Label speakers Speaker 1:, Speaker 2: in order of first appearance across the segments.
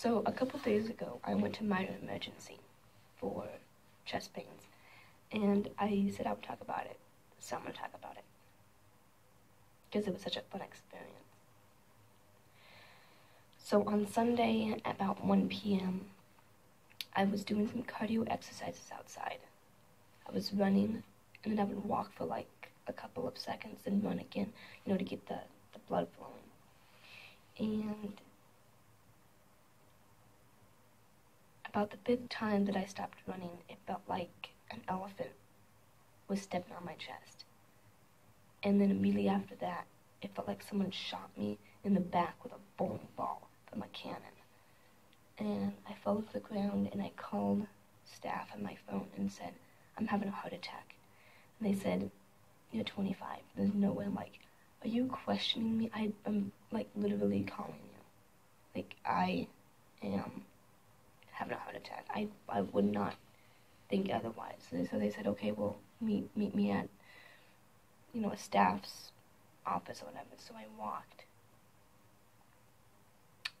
Speaker 1: So a couple days ago, I went to minor emergency for chest pains, and I said I would talk about it. So I'm going to talk about it because it was such a fun experience. So on Sunday at about 1 p.m., I was doing some cardio exercises outside. I was running, and then I would walk for like a couple of seconds and run again, to get the blood flowing. And about the fifth time that I stopped running, it felt like an elephant was stepping on my chest. And then immediately after that, it felt like someone shot me in the back with a bowling ball from a cannon. And I fell to the ground, and I called staff on my phone and said, I'm having a heart attack. And they said, you're 25. There's no way. I'm like, are you questioning me? I'm like literally calling you. Like, I am having a heart attack. I would not think otherwise. So they said, okay, well, meet me at, a staff's office or whatever. So I walked.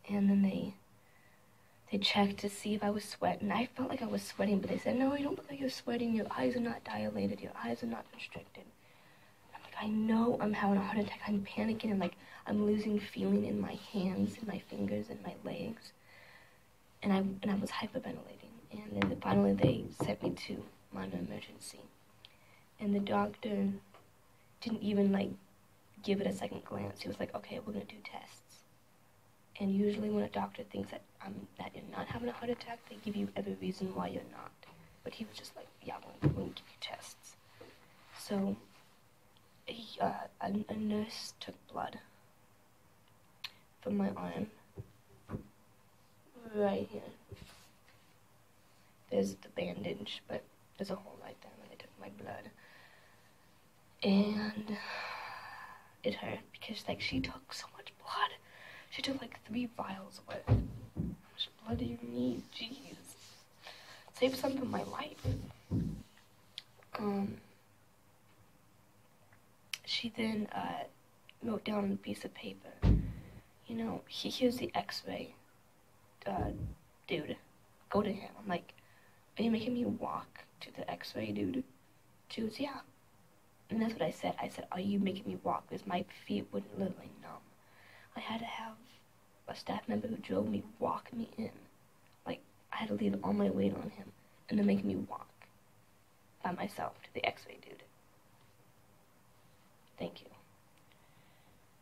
Speaker 1: And then they checked to see if I was sweating. I felt like I was sweating, but they said, no, you don't look like you're sweating. Your eyes are not dilated. Your eyes are not constricted. I'm like, I know I'm having a heart attack. I'm panicking, and like I'm losing feeling in my hands and my fingers and my legs. And I was hyperventilating. And then finally they sent me to minor emergency. And the doctor didn't even give it a second glance. He was like, okay, we're gonna do tests. And usually when a doctor thinks that you're not having a heart attack, they give you every reason why you're not. But he was just like, yeah, we're going to give you tests. So a nurse took blood from my arm right here. There's the bandage, but there's a hole right there where they took my blood. And it hurt because she took so much blood. She took 3 vials worth. How much blood do you need? Jeez. Save some for my life. She then wrote down on a piece of paper, here's the x-ray. Dude, go to him. I'm like, are you making me walk to the x-ray, dude? She goes, yeah. And that's what I said. I said, are you making me walk? Because my feet would literally numb. I had to have a staff member who drove me walk me in. I had to leave all my weight on him and then make me walk by myself to the x-ray dude. Thank you.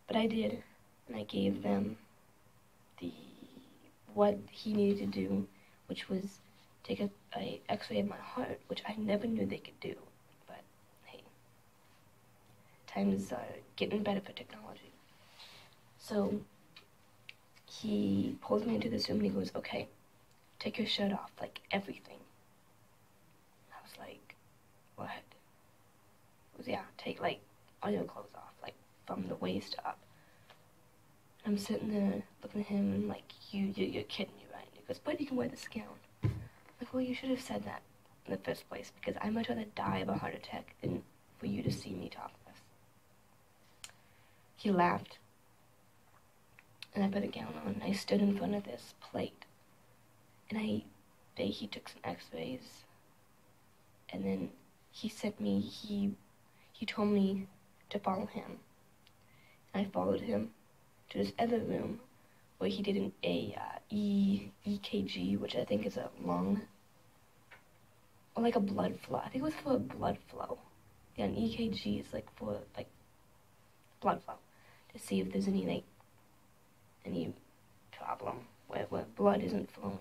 Speaker 1: But I did, and I gave them what he needed to do, which was take a x-ray of my heart, which I never knew they could do. But hey, times are getting better for technology. So he pulls me into this room and he goes, okay, take your shirt off, everything. I was like, what? He goes, yeah, take all your clothes off, from the waist up. And I'm sitting there looking at him and you're kidding me, right? And he goes, but you can wear this gown. I'm like, well, you should have said that in the first place, because I'd much rather die of a heart attack than for you to see me topless. He laughed. And I put a gown on, and I stood in front of this plate. And he took some x-rays. And then he told me to follow him. And I followed him to this other room where he did an EKG, which I think is a lung, or a blood flow. I think it was for a blood flow. Yeah, an EKG is for blood flow, to see if there's any problem where blood isn't flowing.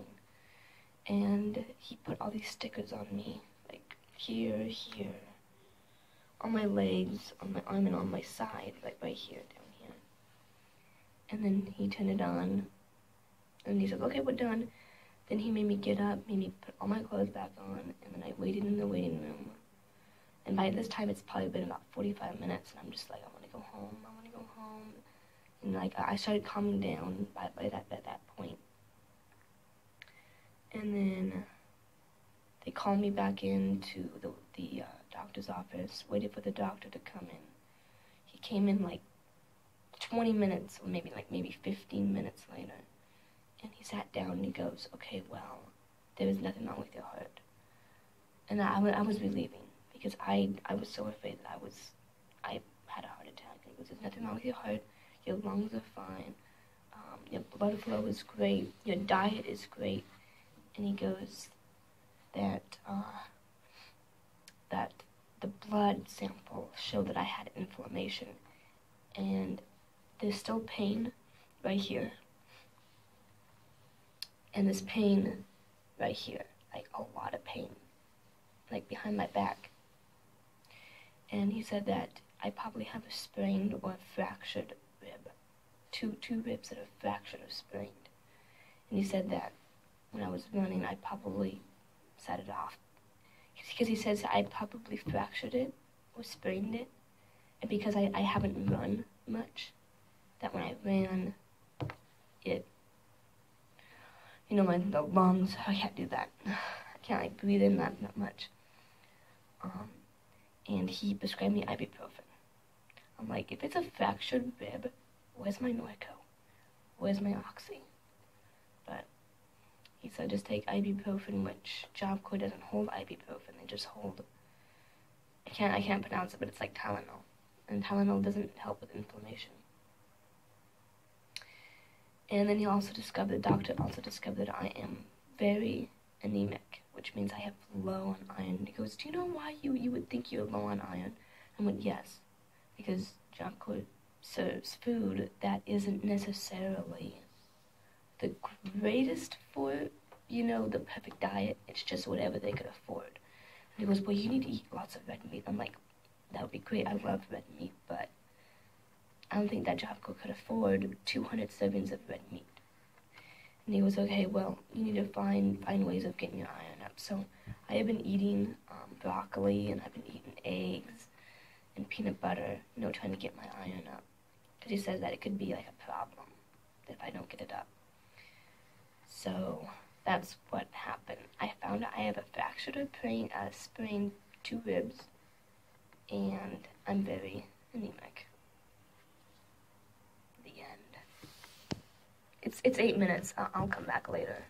Speaker 1: And he put all these stickers on me, here, on my legs, on my arm, and on my side, right here, down here. And then he turned it on, and he said, okay, we're done. Then he made me get up, made me put all my clothes back on, and then I waited in the waiting room. And by this time, it's probably been about 45 minutes, and I'm just I want to go home, And I started calming down by that point. And then they called me back into the doctor's office, waited for the doctor to come in. He came in 20 minutes, or maybe 15 minutes later. And he sat down and he goes, okay, well, there is nothing wrong with your heart. And I was relieving, because I was so afraid that I had a heart attack. He goes, there's nothing wrong with your heart, your lungs are fine, your blood flow is great, your diet is great. And he goes that that the blood sample showed that I had inflammation, and there's still pain right here, and this pain right here, like a lot of pain, like behind my back. And he said that I probably have a sprained or fractured rib, two ribs that are fractured or sprained. And he said that when I was running, I probably set it off, because he says I probably fractured it or sprained it, and because I haven't run much, that when I ran, it, you know, the lungs, I can't do that. I can't, like, breathe in that much. And he prescribed me ibuprofen. I'm like, if it's a fractured rib, where's my Norco? Where's my Oxy? But he said just take ibuprofen, which Job Corps doesn't hold ibuprofen. They just hold, I can't pronounce it, but it's like Tylenol. And Tylenol doesn't help with inflammation. And then the doctor also discovered that I am very anemic, which means I have low on iron. He goes, do you know why you would think you're low on iron? I went, yes, because Job Corps serves food that isn't necessarily the greatest for, you know, the perfect diet. It's just whatever they could afford. And he goes, well, you need to eat lots of red meat. I'm like, that would be great. I love red meat, but I don't think that Job Corps could afford 200 servings of red meat. And he was, okay, well, you need to find ways of getting your iron up. So I have been eating broccoli, and I've been eating eggs and peanut butter, you know, trying to get my iron up. Because he says that it could be like a problem if I don't get it up. So that's what happened. I found out I have a fractured or sprained 2 ribs, and I'm very anemic. The end. It's 8 minutes. I'll come back later.